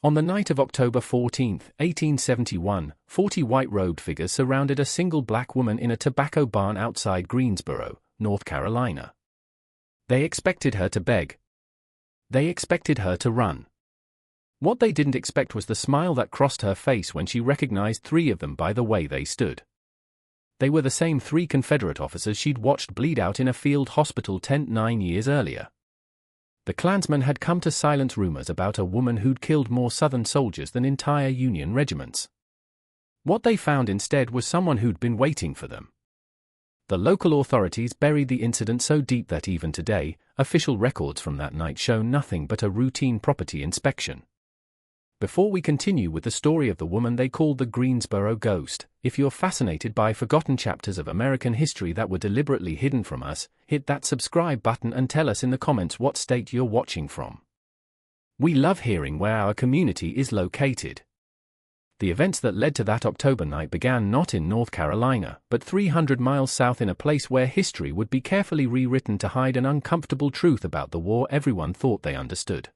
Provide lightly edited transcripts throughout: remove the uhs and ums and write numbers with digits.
On the night of October 14, 1871, 40 white-robed figures surrounded a single black woman in a tobacco barn outside Greensboro, North Carolina. They expected her to beg. They expected her to run. What they didn't expect was the smile that crossed her face when she recognized 3 of them by the way they stood. They were the same 3 Confederate officers she'd watched bleed out in a field hospital tent 9 years earlier. The Klansmen had come to silence rumors about a woman who'd killed more Southern soldiers than entire Union regiments. What they found instead was someone who'd been waiting for them. The local authorities buried the incident so deep that even today, official records from that night show nothing but a routine property inspection. Before we continue with the story of the woman they called the Greensboro Ghost, if you're fascinated by forgotten chapters of American history that were deliberately hidden from us, hit that subscribe button and tell us in the comments what state you're watching from. We love hearing where our community is located. The events that led to that October night began not in North Carolina, but 300 miles south in a place where history would be carefully rewritten to hide an uncomfortable truth about the war everyone thought they understood.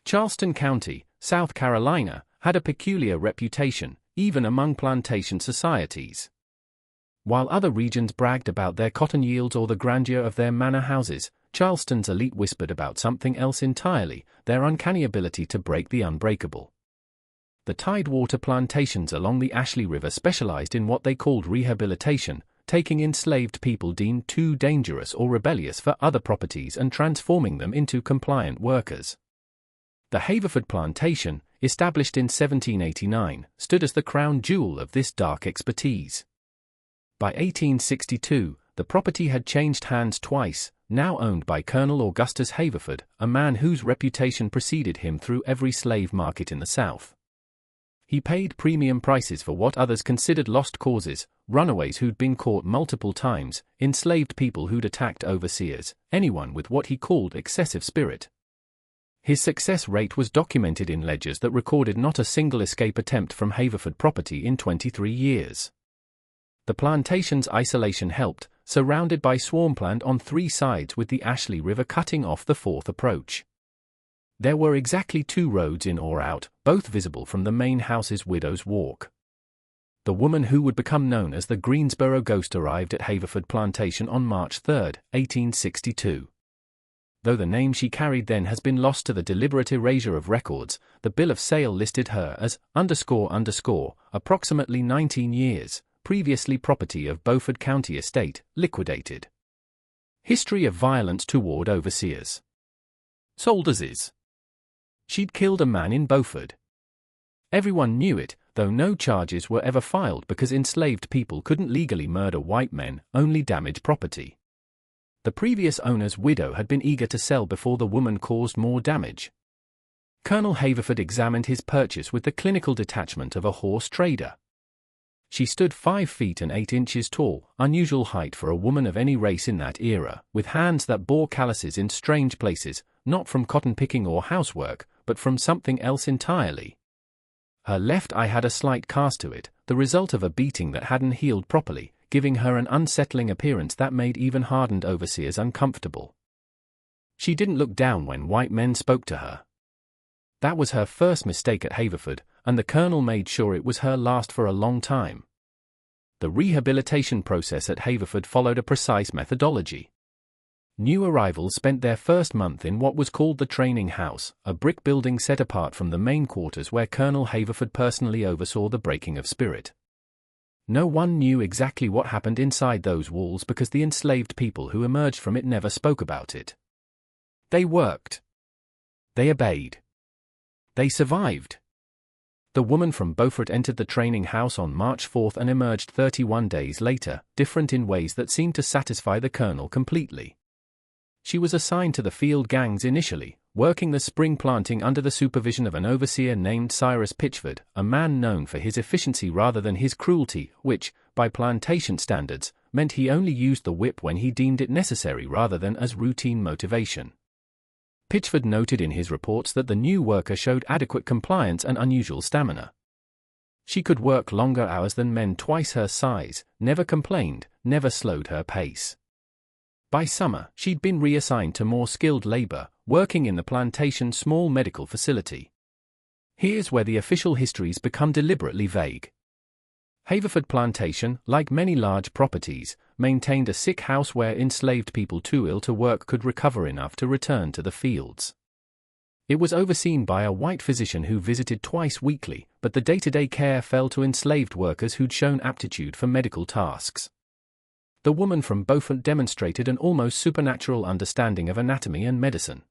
Charleston County, South Carolina, had a peculiar reputation, even among plantation societies. While other regions bragged about their cotton yields or the grandeur of their manor houses, Charleston's elite whispered about something else entirely, their uncanny ability to break the unbreakable. The Tidewater plantations along the Ashley River specialized in what they called rehabilitation, taking enslaved people deemed too dangerous or rebellious for other properties and transforming them into compliant workers. The Haverford Plantation, established in 1789, stood as the crown jewel of this dark expertise. By 1862, the property had changed hands twice, now owned by Colonel Augustus Haverford, a man whose reputation preceded him through every slave market in the South. He paid premium prices for what others considered lost causes, runaways who'd been caught multiple times, enslaved people who'd attacked overseers, anyone with what he called excessive spirit. His success rate was documented in ledgers that recorded not a single escape attempt from Haverford property in 23 years. The plantation's isolation helped, surrounded by swampland on 3 sides with the Ashley River cutting off the 4th approach. There were exactly 2 roads in or out, both visible from the main house's Widow's Walk. The woman who would become known as the Greensboro Ghost arrived at Haverford Plantation on March 3, 1862. Though the name she carried then has been lost to the deliberate erasure of records, the bill of sale listed her as _ approximately 19 years, previously property of Beaufort County Estate, liquidated. History of violence toward overseers. Sold as is. She'd killed a man in Beaufort. Everyone knew it, though no charges were ever filed because enslaved people couldn't legally murder white men, only damage property. The previous owner's widow had been eager to sell before the woman caused more damage. Colonel Haverford examined his purchase with the clinical detachment of a horse trader. She stood 5 feet and 8 inches tall, unusual height for a woman of any race in that era, with hands that bore calluses in strange places, not from cotton picking or housework, but from something else entirely. Her left eye had a slight cast to it, the result of a beating that hadn't healed properly, giving her an unsettling appearance that made even hardened overseers uncomfortable. She didn't look down when white men spoke to her. That was her first mistake at Haverford, and the colonel made sure it was her last for a long time. The rehabilitation process at Haverford followed a precise methodology. New arrivals spent their first month in what was called the training house, a brick building set apart from the main quarters where Colonel Haverford personally oversaw the breaking of spirit. No one knew exactly what happened inside those walls because the enslaved people who emerged from it never spoke about it. They worked. They obeyed. They survived. The woman from Beaufort entered the training house on March 4 and emerged 31 days later, different in ways that seemed to satisfy the colonel completely. She was assigned to the field gangs initially, working the spring planting under the supervision of an overseer named Cyrus Pitchford, a man known for his efficiency rather than his cruelty, which, by plantation standards, meant he only used the whip when he deemed it necessary rather than as routine motivation. Pitchford noted in his reports that the new worker showed adequate compliance and unusual stamina. She could work longer hours than men twice her size, never complained, never slowed her pace. By summer, she'd been reassigned to more skilled labor, working in the plantation's small medical facility. Here's where the official histories become deliberately vague. Haverford Plantation, like many large properties, maintained a sick house where enslaved people too ill to work could recover enough to return to the fields. It was overseen by a white physician who visited twice weekly, but the day-to-day care fell to enslaved workers who'd shown aptitude for medical tasks. The woman from Beaufort demonstrated an almost supernatural understanding of anatomy and medicine.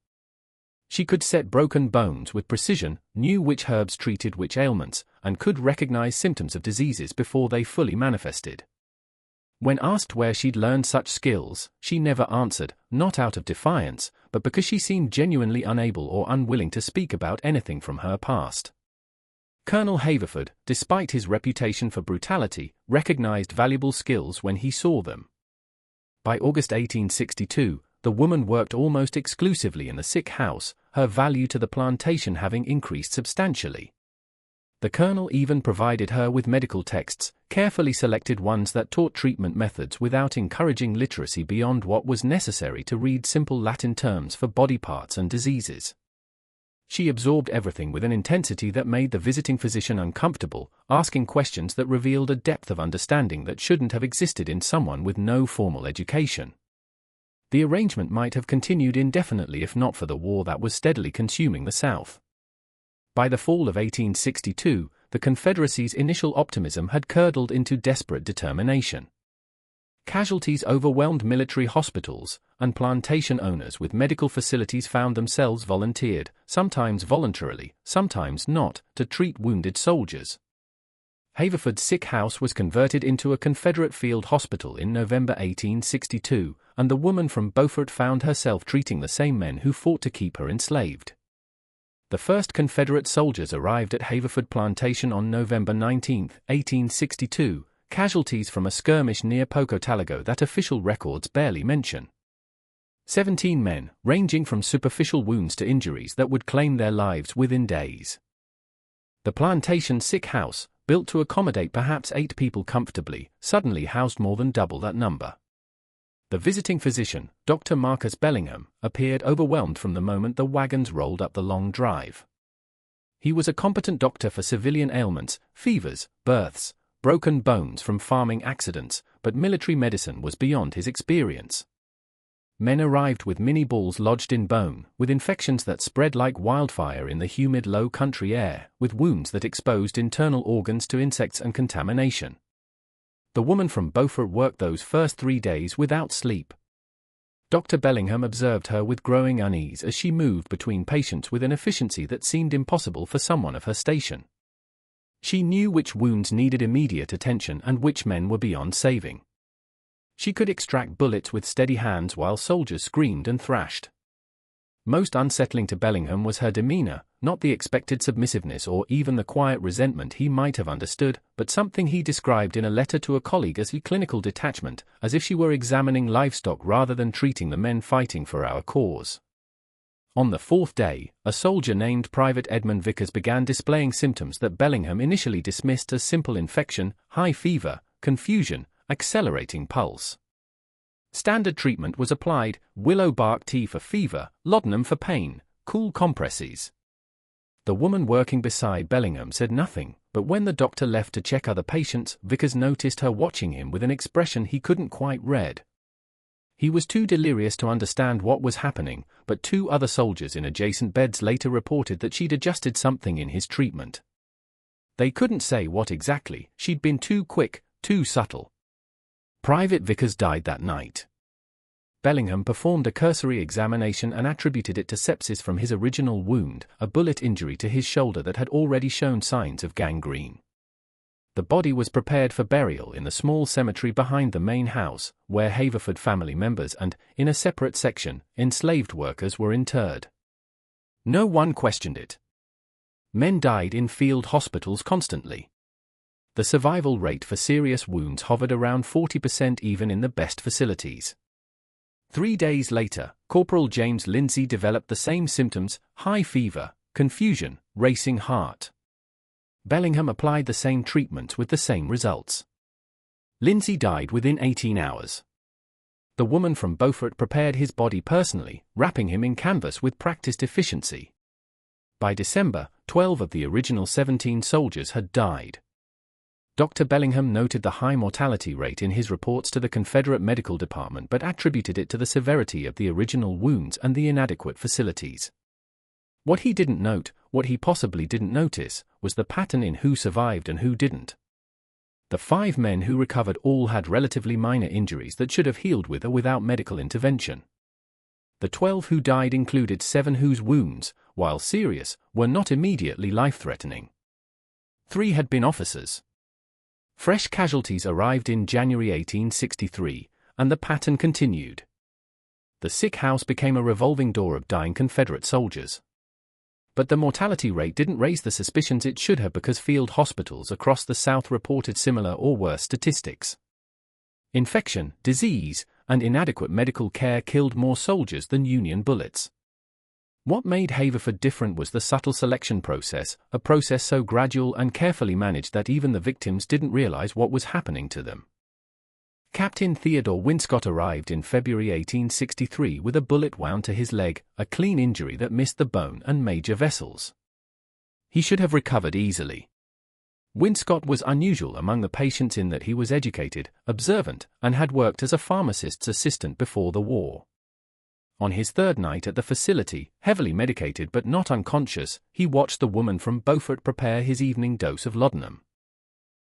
She could set broken bones with precision, knew which herbs treated which ailments, and could recognize symptoms of diseases before they fully manifested. When asked where she'd learned such skills, she never answered, not out of defiance, but because she seemed genuinely unable or unwilling to speak about anything from her past. Colonel Haverford, despite his reputation for brutality, recognized valuable skills when he saw them. By August 1862, the woman worked almost exclusively in the sick house, her value to the plantation having increased substantially. The colonel even provided her with medical texts, carefully selected ones that taught treatment methods without encouraging literacy beyond what was necessary to read simple Latin terms for body parts and diseases. She absorbed everything with an intensity that made the visiting physician uncomfortable, asking questions that revealed a depth of understanding that shouldn't have existed in someone with no formal education. The arrangement might have continued indefinitely if not for the war that was steadily consuming the South. By the fall of 1862, the Confederacy's initial optimism had curdled into desperate determination. Casualties overwhelmed military hospitals, and plantation owners with medical facilities found themselves volunteered, sometimes voluntarily, sometimes not, to treat wounded soldiers. Haverford's sick house was converted into a Confederate field hospital in November 1862, and the woman from Beaufort found herself treating the same men who fought to keep her enslaved. The first Confederate soldiers arrived at Haverford Plantation on November 19, 1862, casualties from a skirmish near Pocotaligo that official records barely mention. 17 men, ranging from superficial wounds to injuries that would claim their lives within days. The plantation sick house, built to accommodate perhaps 8 people comfortably, suddenly housed more than double that number. The visiting physician, Dr. Marcus Bellingham, appeared overwhelmed from the moment the wagons rolled up the long drive. He was a competent doctor for civilian ailments, fevers, births, broken bones from farming accidents, but military medicine was beyond his experience. Men arrived with mini balls lodged in bone, with infections that spread like wildfire in the humid low country air, with wounds that exposed internal organs to insects and contamination. The woman from Beaufort worked those first 3 days without sleep. Dr. Bellingham observed her with growing unease as she moved between patients with an efficiency that seemed impossible for someone of her station. She knew which wounds needed immediate attention and which men were beyond saving. She could extract bullets with steady hands while soldiers screamed and thrashed. Most unsettling to Bellingham was her demeanor, not the expected submissiveness or even the quiet resentment he might have understood, but something he described in a letter to a colleague as a clinical detachment, as if she were examining livestock rather than treating the men fighting for our cause. On the 4th day, a soldier named Private Edmund Vickers began displaying symptoms that Bellingham initially dismissed as simple infection, high fever, confusion, accelerating pulse. Standard treatment was applied: willow bark tea for fever, laudanum for pain, cool compresses. The woman working beside Bellingham said nothing, but when the doctor left to check other patients, Vickers noticed her watching him with an expression he couldn't quite read. He was too delirious to understand what was happening, but 2 other soldiers in adjacent beds later reported that she'd adjusted something in his treatment. They couldn't say what exactly, she'd been too quick, too subtle. Private Vickers died that night. Bellingham performed a cursory examination and attributed it to sepsis from his original wound, a bullet injury to his shoulder that had already shown signs of gangrene. The body was prepared for burial in the small cemetery behind the main house, where Haverford family members and, in a separate section, enslaved workers were interred. No one questioned it. Men died in field hospitals constantly. The survival rate for serious wounds hovered around 40% even in the best facilities. 3 days later, Corporal James Lindsay developed the same symptoms: high fever, confusion, racing heart. Bellingham applied the same treatment with the same results. Lindsay died within 18 hours. The woman from Beaufort prepared his body personally, wrapping him in canvas with practiced efficiency. By December, 12 of the original 17 soldiers had died. Dr. Bellingham noted the high mortality rate in his reports to the Confederate Medical Department but attributed it to the severity of the original wounds and the inadequate facilities. What he didn't note, what he possibly didn't notice, was the pattern in who survived and who didn't. The 5 men who recovered all had relatively minor injuries that should have healed with or without medical intervention. The 12 who died included 7 whose wounds, while serious, were not immediately life-threatening. 3 had been officers. Fresh casualties arrived in January 1863, and the pattern continued. The sick house became a revolving door of dying Confederate soldiers. But the mortality rate didn't raise the suspicions it should have because field hospitals across the South reported similar or worse statistics. Infection, disease, and inadequate medical care killed more soldiers than Union bullets. What made Haverford different was the subtle selection process, a process so gradual and carefully managed that even the victims didn't realize what was happening to them. Captain Theodore Winscott arrived in February 1863 with a bullet wound to his leg, a clean injury that missed the bone and major vessels. He should have recovered easily. Winscott was unusual among the patients in that he was educated, observant, and had worked as a pharmacist's assistant before the war. On his 3rd night at the facility, heavily medicated but not unconscious, he watched the woman from Beaufort prepare his evening dose of laudanum.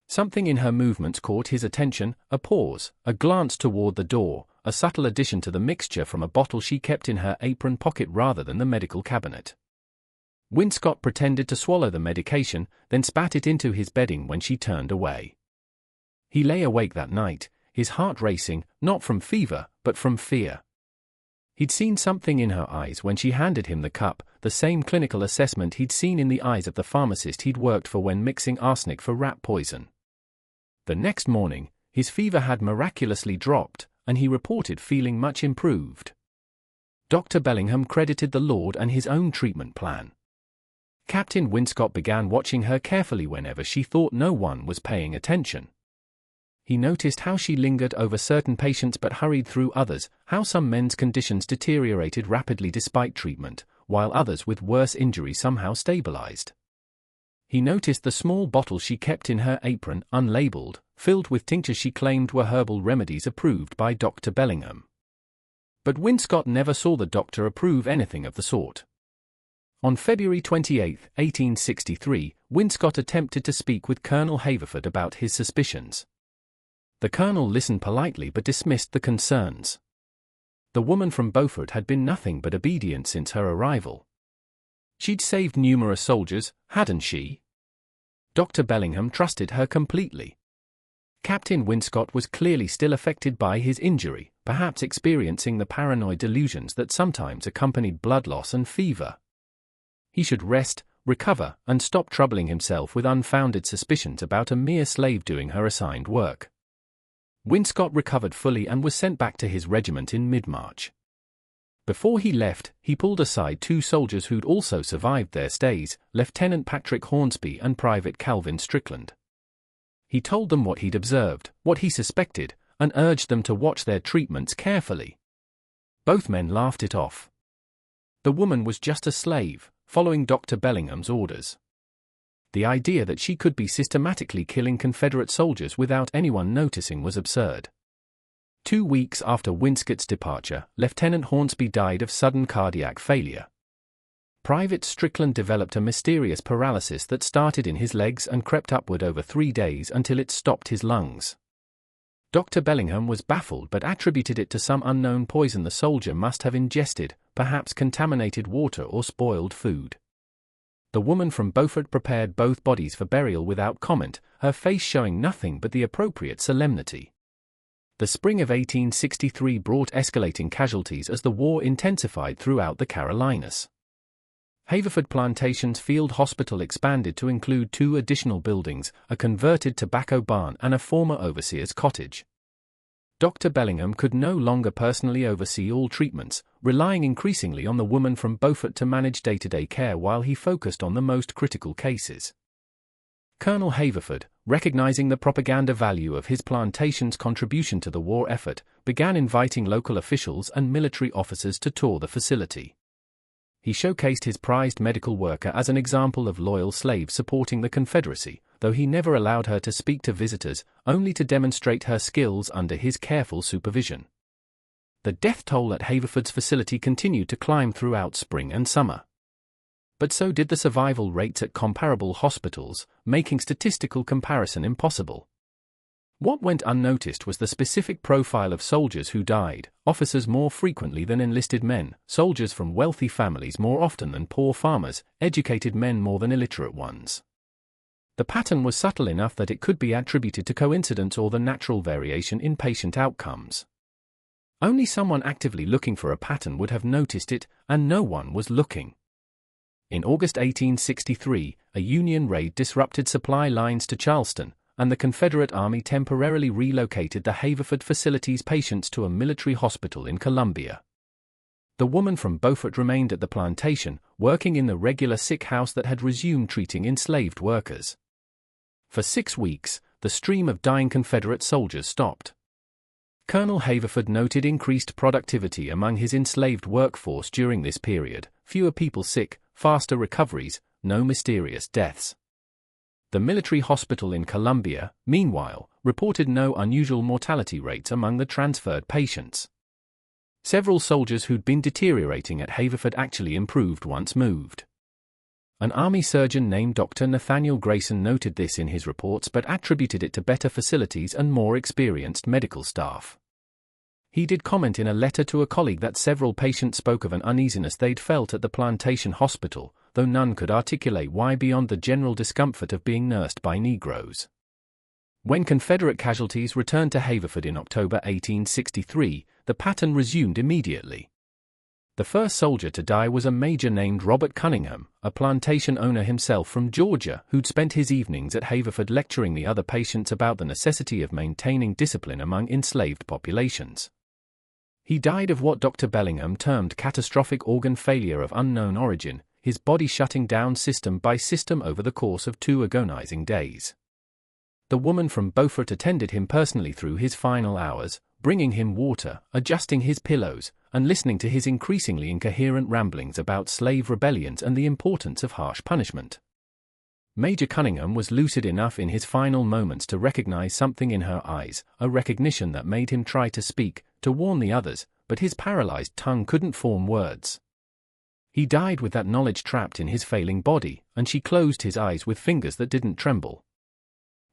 Something in her movements caught his attention, a pause, a glance toward the door, a subtle addition to the mixture from a bottle she kept in her apron pocket rather than the medical cabinet. Winscott pretended to swallow the medication, then spat it into his bedding when she turned away. He lay awake that night, his heart racing, not from fever, but from fear. He'd seen something in her eyes when she handed him the cup, the same clinical assessment he'd seen in the eyes of the pharmacist he'd worked for when mixing arsenic for rat poison. The next morning, his fever had miraculously dropped, and he reported feeling much improved. Dr. Bellingham credited the Lord and his own treatment plan. Captain Winscott began watching her carefully whenever she thought no one was paying attention. He noticed how she lingered over certain patients but hurried through others, how some men's conditions deteriorated rapidly despite treatment, while others with worse injury somehow stabilized. He noticed the small bottle she kept in her apron, unlabeled, filled with tinctures she claimed were herbal remedies approved by Dr. Bellingham. But Winscott never saw the doctor approve anything of the sort. On February 28, 1863, Winscott attempted to speak with Colonel Haverford about his suspicions. The colonel listened politely but dismissed the concerns. The woman from Beaufort had been nothing but obedient since her arrival. She'd saved numerous soldiers, hadn't she? Dr. Bellingham trusted her completely. Captain Winscott was clearly still affected by his injury, perhaps experiencing the paranoid delusions that sometimes accompanied blood loss and fever. He should rest, recover, and stop troubling himself with unfounded suspicions about a mere slave doing her assigned work. Winscott recovered fully and was sent back to his regiment in mid-March. Before he left, he pulled aside 2 soldiers who'd also survived their stays, Lieutenant Patrick Hornsby and Private Calvin Strickland. He told them what he'd observed, what he suspected, and urged them to watch their treatments carefully. Both men laughed it off. The woman was just a slave, following Dr. Bellingham's orders. The idea that she could be systematically killing Confederate soldiers without anyone noticing was absurd. 2 weeks after Winscott's departure, Lieutenant Hornsby died of sudden cardiac failure. Private Strickland developed a mysterious paralysis that started in his legs and crept upward over 3 days until it stopped his lungs. Dr. Bellingham was baffled but attributed it to some unknown poison the soldier must have ingested, perhaps contaminated water or spoiled food. The woman from Beaufort prepared both bodies for burial without comment, her face showing nothing but the appropriate solemnity. The spring of 1863 brought escalating casualties as the war intensified throughout the Carolinas. Haverford Plantation's field hospital expanded to include 2 additional buildings, a converted tobacco barn and a former overseer's cottage. Dr. Bellingham could no longer personally oversee all treatments, relying increasingly on the woman from Beaufort to manage day-to-day care while he focused on the most critical cases. Colonel Haverford, recognizing the propaganda value of his plantation's contribution to the war effort, began inviting local officials and military officers to tour the facility. He showcased his prized medical worker as an example of loyal slave supporting the Confederacy, though he never allowed her to speak to visitors, only to demonstrate her skills under his careful supervision. The death toll at Haverford's facility continued to climb throughout spring and summer. But so did the survival rates at comparable hospitals, making statistical comparison impossible. What went unnoticed was the specific profile of soldiers who died, officers more frequently than enlisted men, soldiers from wealthy families more often than poor farmers, educated men more than illiterate ones. The pattern was subtle enough that it could be attributed to coincidence or the natural variation in patient outcomes. Only someone actively looking for a pattern would have noticed it, and no one was looking. In August 1863, a Union raid disrupted supply lines to Charleston, and the Confederate Army temporarily relocated the Haverford facility's patients to a military hospital in Columbia. The woman from Beaufort remained at the plantation, working in the regular sick house that had resumed treating enslaved workers. For 6 weeks, the stream of dying Confederate soldiers stopped. Colonel Haverford noted increased productivity among his enslaved workforce during this period, fewer people sick, faster recoveries, no mysterious deaths. The military hospital in Columbia, meanwhile, reported no unusual mortality rates among the transferred patients. Several soldiers who'd been deteriorating at Haverford actually improved once moved. An Army surgeon named Dr. Nathaniel Grayson noted this in his reports but attributed it to better facilities and more experienced medical staff. He did comment in a letter to a colleague that several patients spoke of an uneasiness they'd felt at the plantation hospital, though none could articulate why beyond the general discomfort of being nursed by Negroes. When Confederate casualties returned to Haverford in October 1863, the pattern resumed immediately. The first soldier to die was a major named Robert Cunningham, a plantation owner himself from Georgia who'd spent his evenings at Haverford lecturing the other patients about the necessity of maintaining discipline among enslaved populations. He died of what Dr. Bellingham termed catastrophic organ failure of unknown origin, his body shutting down system by system over the course of 2 agonizing days. The woman from Beaufort attended him personally through his final hours, bringing him water, adjusting his pillows, and listening to his increasingly incoherent ramblings about slave rebellions and the importance of harsh punishment. Major Cunningham was lucid enough in his final moments to recognize something in her eyes, a recognition that made him try to speak, to warn the others, but his paralyzed tongue couldn't form words. He died with that knowledge trapped in his failing body, and she closed his eyes with fingers that didn't tremble.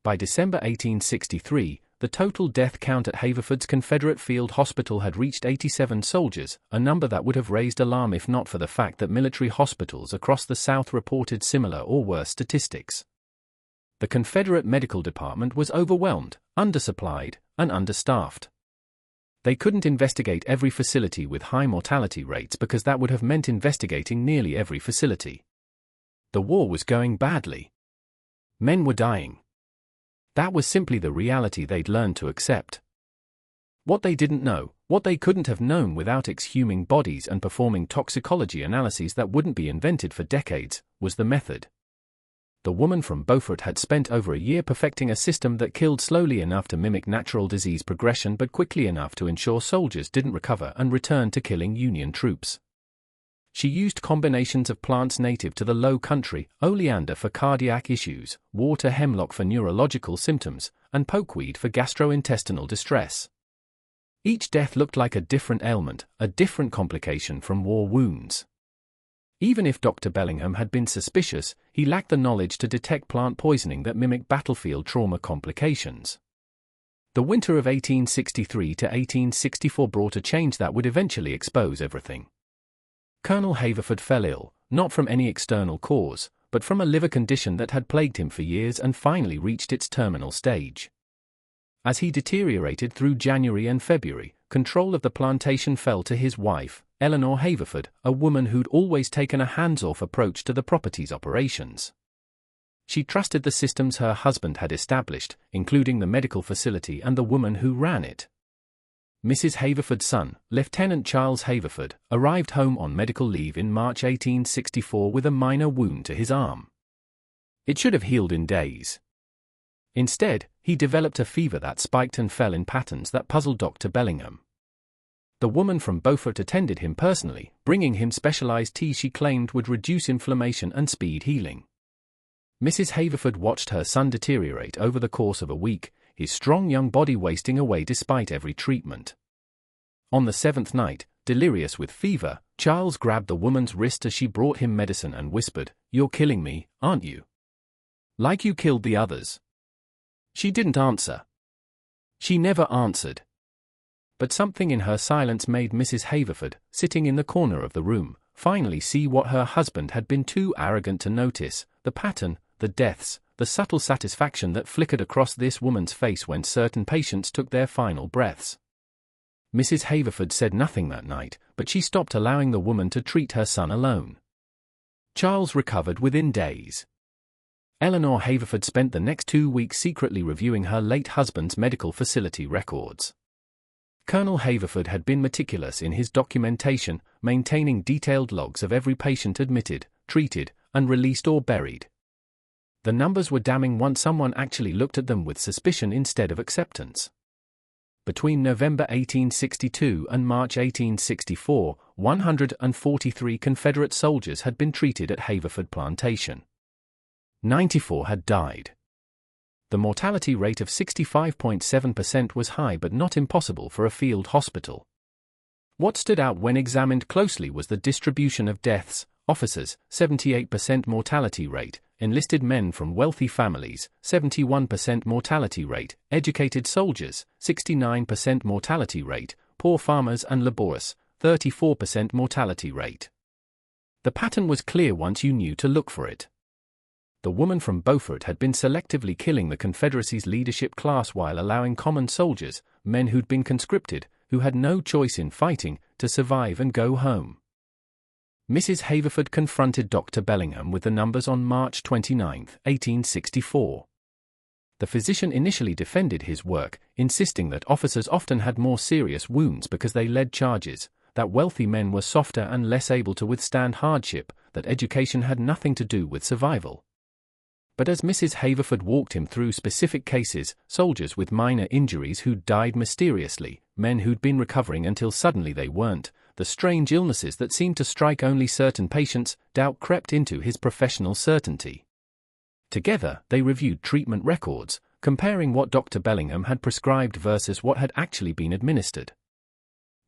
By December 1863, the total death count at Haverford's Confederate Field Hospital had reached 87 soldiers, a number that would have raised alarm if not for the fact that military hospitals across the South reported similar or worse statistics. The Confederate Medical Department was overwhelmed, undersupplied, and understaffed. They couldn't investigate every facility with high mortality rates because that would have meant investigating nearly every facility. The war was going badly. Men were dying. That was simply the reality they'd learned to accept. What they didn't know, what they couldn't have known without exhuming bodies and performing toxicology analyses that wouldn't be invented for decades, was the method. The woman from Beaufort had spent over a year perfecting a system that killed slowly enough to mimic natural disease progression but quickly enough to ensure soldiers didn't recover and return to killing Union troops. She used combinations of plants native to the low country, oleander for cardiac issues, water hemlock for neurological symptoms, and pokeweed for gastrointestinal distress. Each death looked like a different ailment, a different complication from war wounds. Even if Dr. Bellingham had been suspicious, he lacked the knowledge to detect plant poisoning that mimicked battlefield trauma complications. The winter of 1863 to 1864 brought a change that would eventually expose everything. Colonel Haverford fell ill, not from any external cause, but from a liver condition that had plagued him for years and finally reached its terminal stage. As he deteriorated through January and February, control of the plantation fell to his wife, Eleanor Haverford, a woman who'd always taken a hands-off approach to the property's operations. She trusted the systems her husband had established, including the medical facility and the woman who ran it. Mrs. Haverford's son, Lieutenant Charles Haverford, arrived home on medical leave in March 1864 with a minor wound to his arm. It should have healed in days. Instead, he developed a fever that spiked and fell in patterns that puzzled Dr. Bellingham. The woman from Beaufort attended him personally, bringing him specialized tea she claimed would reduce inflammation and speed healing. Mrs. Haverford watched her son deteriorate over the course of a week, his strong young body wasting away despite every treatment. On the 7th night, delirious with fever, Charles grabbed the woman's wrist as she brought him medicine and whispered, "You're killing me, aren't you? Like you killed the others." She didn't answer. She never answered. But something in her silence made Mrs. Haverford, sitting in the corner of the room, finally see what her husband had been too arrogant to notice: the pattern, the deaths, the subtle satisfaction that flickered across this woman's face when certain patients took their final breaths. Mrs. Haverford said nothing that night, but she stopped allowing the woman to treat her son alone. Charles recovered within days. Eleanor Haverford spent the next 2 weeks secretly reviewing her late husband's medical facility records. Colonel Haverford had been meticulous in his documentation, maintaining detailed logs of every patient admitted, treated, and released or buried. The numbers were damning once someone actually looked at them with suspicion instead of acceptance. Between November 1862 and March 1864, 143 Confederate soldiers had been treated at Haverford Plantation. 94 had died. The mortality rate of 65.7% was high but not impossible for a field hospital. What stood out when examined closely was the distribution of deaths: officers, 78% mortality rate; enlisted men from wealthy families, 71% mortality rate; educated soldiers, 69% mortality rate; poor farmers and laborious, 34% mortality rate. The pattern was clear once you knew to look for it. The woman from Beaufort had been selectively killing the Confederacy's leadership class while allowing common soldiers, men who'd been conscripted, who had no choice in fighting, to survive and go home. Mrs. Haverford confronted Dr. Bellingham with the numbers on March 29, 1864. The physician initially defended his work, insisting that officers often had more serious wounds because they led charges, that wealthy men were softer and less able to withstand hardship, that education had nothing to do with survival. But as Mrs. Haverford walked him through specific cases, soldiers with minor injuries who'd died mysteriously, men who'd been recovering until suddenly they weren't, the strange illnesses that seemed to strike only certain patients, doubt crept into his professional certainty. Together, they reviewed treatment records, comparing what Dr. Bellingham had prescribed versus what had actually been administered.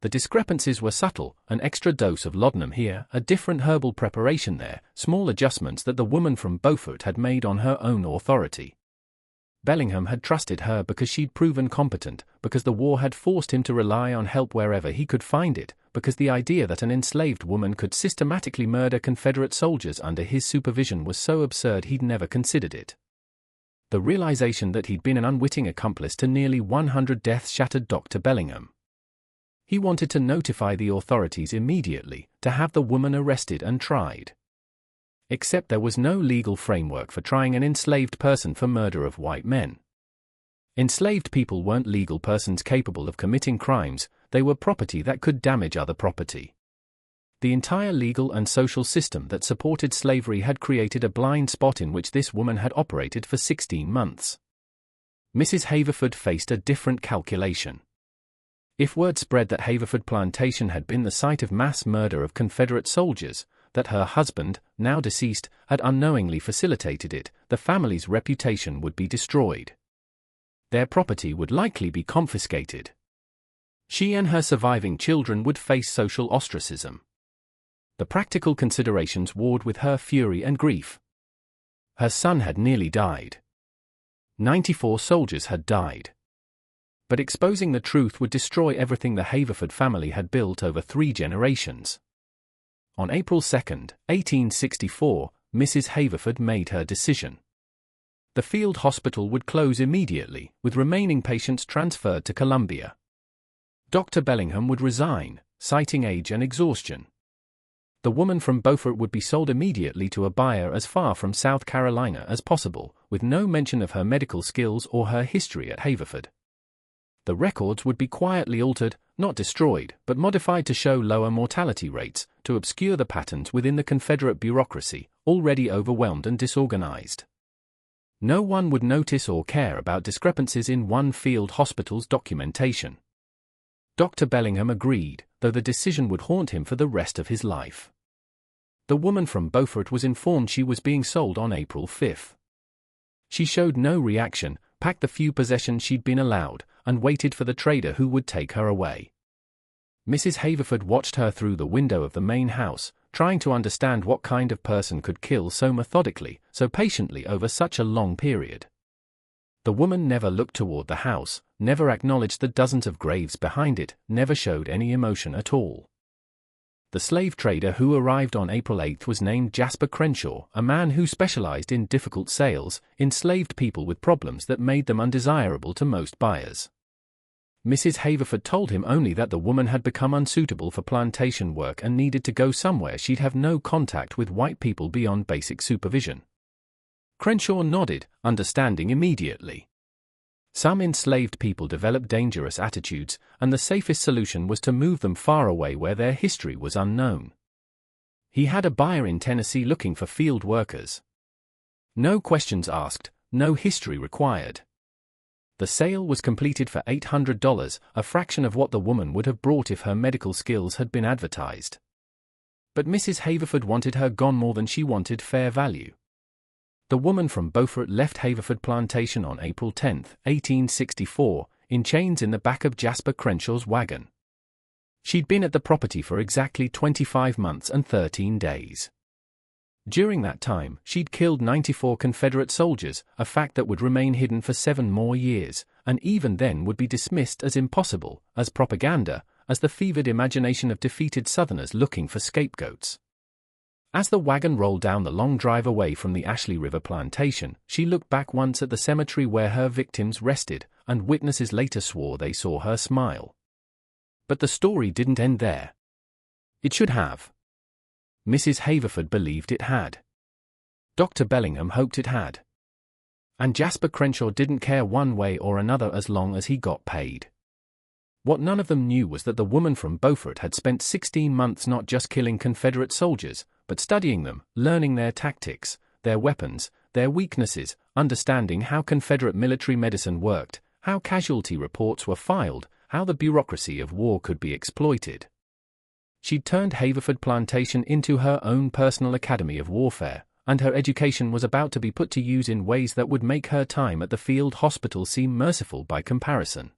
The discrepancies were subtle: an extra dose of laudanum here, a different herbal preparation there, small adjustments that the woman from Beaufort had made on her own authority. Bellingham had trusted her because she'd proven competent, because the war had forced him to rely on help wherever he could find it, because the idea that an enslaved woman could systematically murder Confederate soldiers under his supervision was so absurd he'd never considered it. The realization that he'd been an unwitting accomplice to nearly 100 deaths shattered Dr. Bellingham. He wanted to notify the authorities immediately, to have the woman arrested and tried. Except there was no legal framework for trying an enslaved person for murder of white men. Enslaved people weren't legal persons capable of committing crimes, they were property that could damage other property. The entire legal and social system that supported slavery had created a blind spot in which this woman had operated for 16 months. Mrs. Haverford faced a different calculation. If word spread that Haverford Plantation had been the site of mass murder of Confederate soldiers, that her husband, now deceased, had unknowingly facilitated it, the family's reputation would be destroyed. Their property would likely be confiscated. She and her surviving children would face social ostracism. The practical considerations warred with her fury and grief. Her son had nearly died. 94 soldiers had died. But exposing the truth would destroy everything the Haverford family had built over 3 generations. On April 2, 1864, Mrs. Haverford made her decision. The field hospital would close immediately, with remaining patients transferred to Columbia. Dr. Bellingham would resign, citing age and exhaustion. The woman from Beaufort would be sold immediately to a buyer as far from South Carolina as possible, with no mention of her medical skills or her history at Haverford. The records would be quietly altered, not destroyed, but modified to show lower mortality rates, to obscure the patterns within the Confederate bureaucracy, already overwhelmed and disorganized. No one would notice or care about discrepancies in one field hospital's documentation. Dr. Bellingham agreed, though the decision would haunt him for the rest of his life. The woman from Beaufort was informed she was being sold on April 5. She showed no reaction, packed the few possessions she'd been allowed, and waited for the trader who would take her away. Mrs. Haverford watched her through the window of the main house, trying to understand what kind of person could kill so methodically, so patiently over such a long period. The woman never looked toward the house, never acknowledged the dozens of graves behind it, never showed any emotion at all. The slave trader who arrived on April 8 was named Jasper Crenshaw, a man who specialized in difficult sales, enslaved people with problems that made them undesirable to most buyers. Mrs. Haverford told him only that the woman had become unsuitable for plantation work and needed to go somewhere she'd have no contact with white people beyond basic supervision. Crenshaw nodded, understanding immediately. Some enslaved people develop dangerous attitudes, and the safest solution was to move them far away where their history was unknown. He had a buyer in Tennessee looking for field workers. No questions asked, no history required. The sale was completed for $800, a fraction of what the woman would have brought if her medical skills had been advertised. But Mrs. Haverford wanted her gone more than she wanted fair value. The woman from Beaufort left Haverford Plantation on April 10, 1864, in chains in the back of Jasper Crenshaw's wagon. She'd been at the property for exactly 25 months and 13 days. During that time, she'd killed 94 Confederate soldiers, a fact that would remain hidden for 7 more years, and even then would be dismissed as impossible, as propaganda, as the fevered imagination of defeated Southerners looking for scapegoats. As the wagon rolled down the long drive away from the Ashley River plantation, she looked back once at the cemetery where her victims rested, and witnesses later swore they saw her smile. But the story didn't end there. It should have. Mrs. Haverford believed it had. Dr. Bellingham hoped it had. And Jasper Crenshaw didn't care one way or another as long as he got paid. What none of them knew was that the woman from Beaufort had spent 16 months not just killing Confederate soldiers, but studying them, learning their tactics, their weapons, their weaknesses, understanding how Confederate military medicine worked, how casualty reports were filed, how the bureaucracy of war could be exploited. She'd turned Haverford Plantation into her own personal academy of warfare, and her education was about to be put to use in ways that would make her time at the field hospital seem merciful by comparison.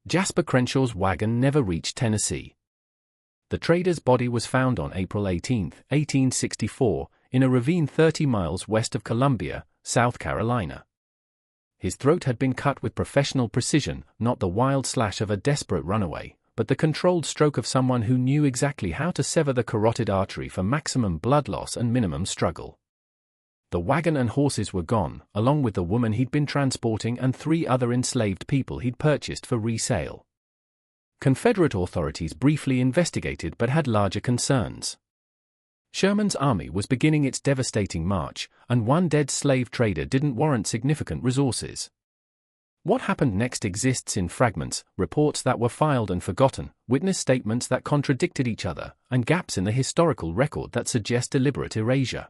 Jasper Crenshaw's wagon never reached Tennessee. The trader's body was found on April 18, 1864, in a ravine 30 miles west of Columbia, South Carolina. His throat had been cut with professional precision, not the wild slash of a desperate runaway, but the controlled stroke of someone who knew exactly how to sever the carotid artery for maximum blood loss and minimum struggle. The wagon and horses were gone, along with the woman he'd been transporting and 3 other enslaved people he'd purchased for resale. Confederate authorities briefly investigated but had larger concerns. Sherman's army was beginning its devastating march, and one dead slave trader didn't warrant significant resources. What happened next exists in fragments, reports that were filed and forgotten, witness statements that contradicted each other, and gaps in the historical record that suggest deliberate erasure.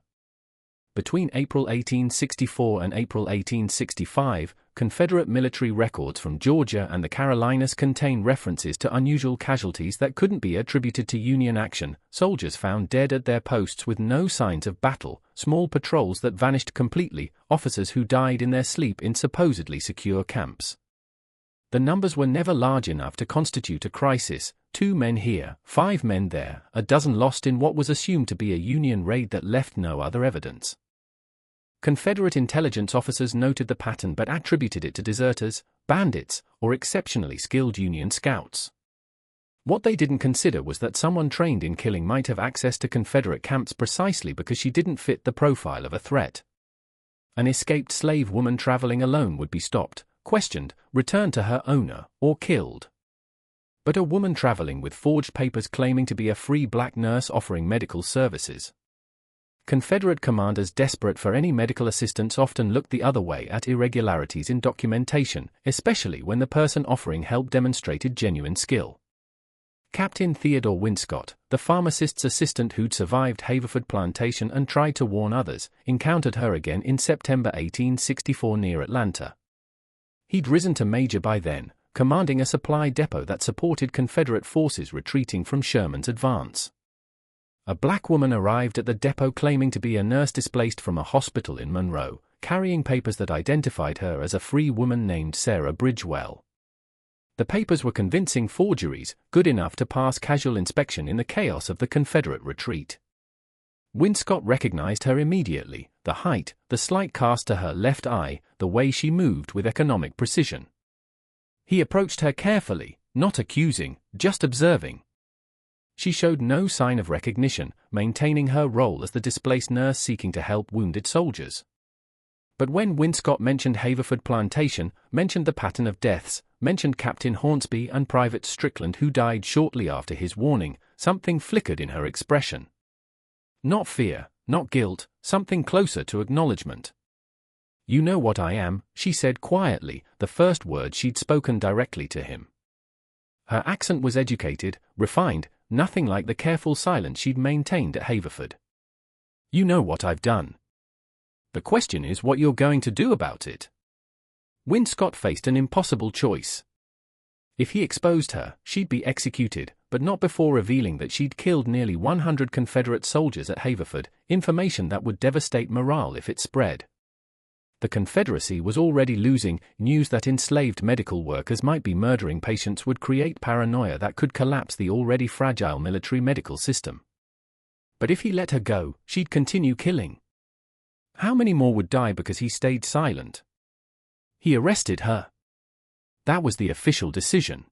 Between April 1864 and April 1865, Confederate military records from Georgia and the Carolinas contain references to unusual casualties that couldn't be attributed to Union action, soldiers found dead at their posts with no signs of battle, small patrols that vanished completely, officers who died in their sleep in supposedly secure camps. The numbers were never large enough to constitute a crisis: 2 men here, 5 men there, a dozen lost in what was assumed to be a Union raid that left no other evidence. Confederate intelligence officers noted the pattern but attributed it to deserters, bandits, or exceptionally skilled Union scouts. What they didn't consider was that someone trained in killing might have access to Confederate camps precisely because she didn't fit the profile of a threat. An escaped slave woman traveling alone would be stopped, questioned, returned to her owner, or killed. But a woman traveling with forged papers claiming to be a free black nurse offering medical services. Confederate commanders desperate for any medical assistance often looked the other way at irregularities in documentation, especially when the person offering help demonstrated genuine skill. Captain Theodore Winscott, the pharmacist's assistant who'd survived Haverford Plantation and tried to warn others, encountered her again in September 1864 near Atlanta. He'd risen to major by then, commanding a supply depot that supported Confederate forces retreating from Sherman's advance. A black woman arrived at the depot claiming to be a nurse displaced from a hospital in Monroe, carrying papers that identified her as a free woman named Sarah Bridgewell. The papers were convincing forgeries, good enough to pass casual inspection in the chaos of the Confederate retreat. Winscott recognized her immediately, the height, the slight cast to her left eye, the way she moved with economic precision. He approached her carefully, not accusing, just observing. She showed no sign of recognition, maintaining her role as the displaced nurse seeking to help wounded soldiers. But when Winscott mentioned Haverford Plantation, mentioned the pattern of deaths, mentioned Captain Hornsby and Private Strickland who died shortly after his warning, something flickered in her expression. Not fear, not guilt, something closer to acknowledgement. "You know what I am," she said quietly, the first word she'd spoken directly to him. Her accent was educated, refined, nothing like the careful silence she'd maintained at Haverford. "You know what I've done. The question is what you're going to do about it." Winscott faced an impossible choice. If he exposed her, she'd be executed, but not before revealing that she'd killed nearly 100 Confederate soldiers at Haverford, information that would devastate morale if it spread. The Confederacy was already losing. News that enslaved medical workers might be murdering patients would create paranoia that could collapse the already fragile military medical system. But if he let her go, she'd continue killing. How many more would die because he stayed silent? He arrested her. That was the official decision.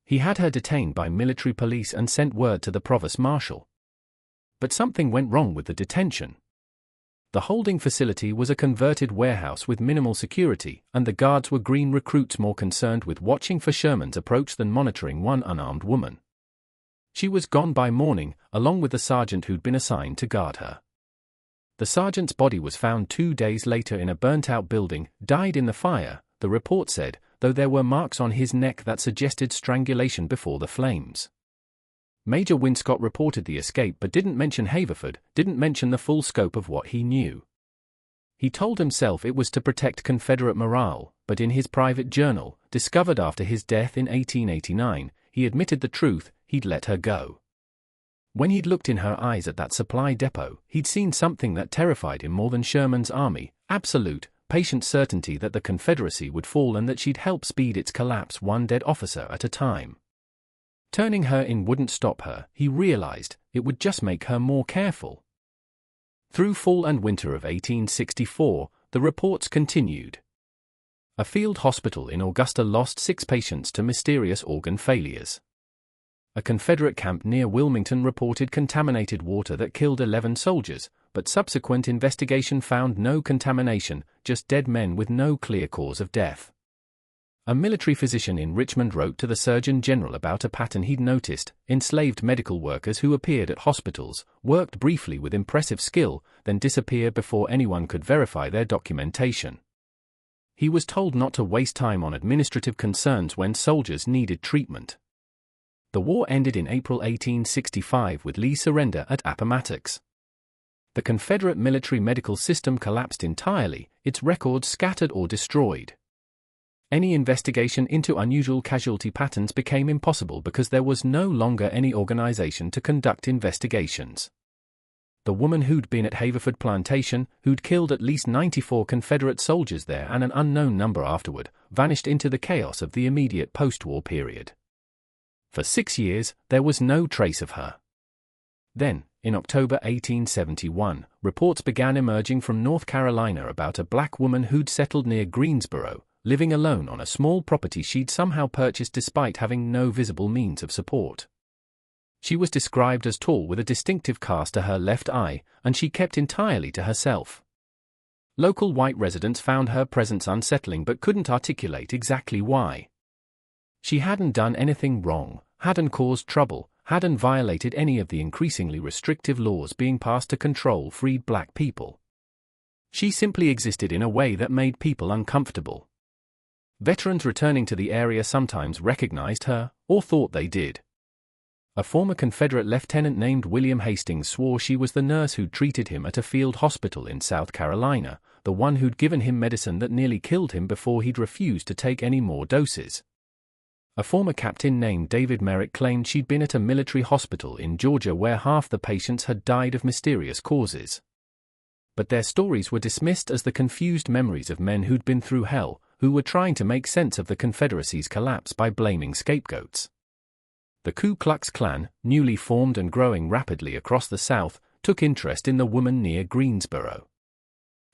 He had her detained by military police and sent word to the provost marshal. But something went wrong with the detention. The holding facility was a converted warehouse with minimal security, and the guards were green recruits more concerned with watching for Sherman's approach than monitoring one unarmed woman. She was gone by morning, along with the sergeant who'd been assigned to guard her. The sergeant's body was found 2 days later in a burnt-out building, died in the fire, the report said, though there were marks on his neck that suggested strangulation before the flames. Major Winscott reported the escape but didn't mention Haverford, didn't mention the full scope of what he knew. He told himself it was to protect Confederate morale, but in his private journal, discovered after his death in 1889, he admitted the truth: he'd let her go. When he'd looked in her eyes at that supply depot, he'd seen something that terrified him more than Sherman's army: absolute, patient certainty that the Confederacy would fall and that she'd help speed its collapse one dead officer at a time. Turning her in wouldn't stop her, he realized, it would just make her more careful. Through fall and winter of 1864, the reports continued. A field hospital in Augusta lost 6 patients to mysterious organ failures. A Confederate camp near Wilmington reported contaminated water that killed 11 soldiers, but subsequent investigation found no contamination, just dead men with no clear cause of death. A military physician in Richmond wrote to the Surgeon General about a pattern he'd noticed: enslaved medical workers who appeared at hospitals, worked briefly with impressive skill, then disappeared before anyone could verify their documentation. He was told not to waste time on administrative concerns when soldiers needed treatment. The war ended in April 1865 with Lee's surrender at Appomattox. The Confederate military medical system collapsed entirely, its records scattered or destroyed. Any investigation into unusual casualty patterns became impossible because there was no longer any organization to conduct investigations. The woman who'd been at Haverford Plantation, who'd killed at least 94 Confederate soldiers there and an unknown number afterward, vanished into the chaos of the immediate post-war period. For 6 years, there was no trace of her. Then, in October 1871, reports began emerging from North Carolina about a black woman who'd settled near Greensboro, living alone on a small property she'd somehow purchased despite having no visible means of support. She was described as tall with a distinctive cast to her left eye, and she kept entirely to herself. Local white residents found her presence unsettling but couldn't articulate exactly why. She hadn't done anything wrong, hadn't caused trouble, hadn't violated any of the increasingly restrictive laws being passed to control freed black people. She simply existed in a way that made people uncomfortable. Veterans returning to the area sometimes recognized her, or thought they did. A former Confederate lieutenant named William Hastings swore she was the nurse who'd treated him at a field hospital in South Carolina, the one who'd given him medicine that nearly killed him before he'd refused to take any more doses. A former captain named David Merrick claimed she'd been at a military hospital in Georgia where half the patients had died of mysterious causes. But their stories were dismissed as the confused memories of men who'd been through hell, who were trying to make sense of the Confederacy's collapse by blaming scapegoats. The Ku Klux Klan, newly formed and growing rapidly across the South, took interest in the woman near Greensboro.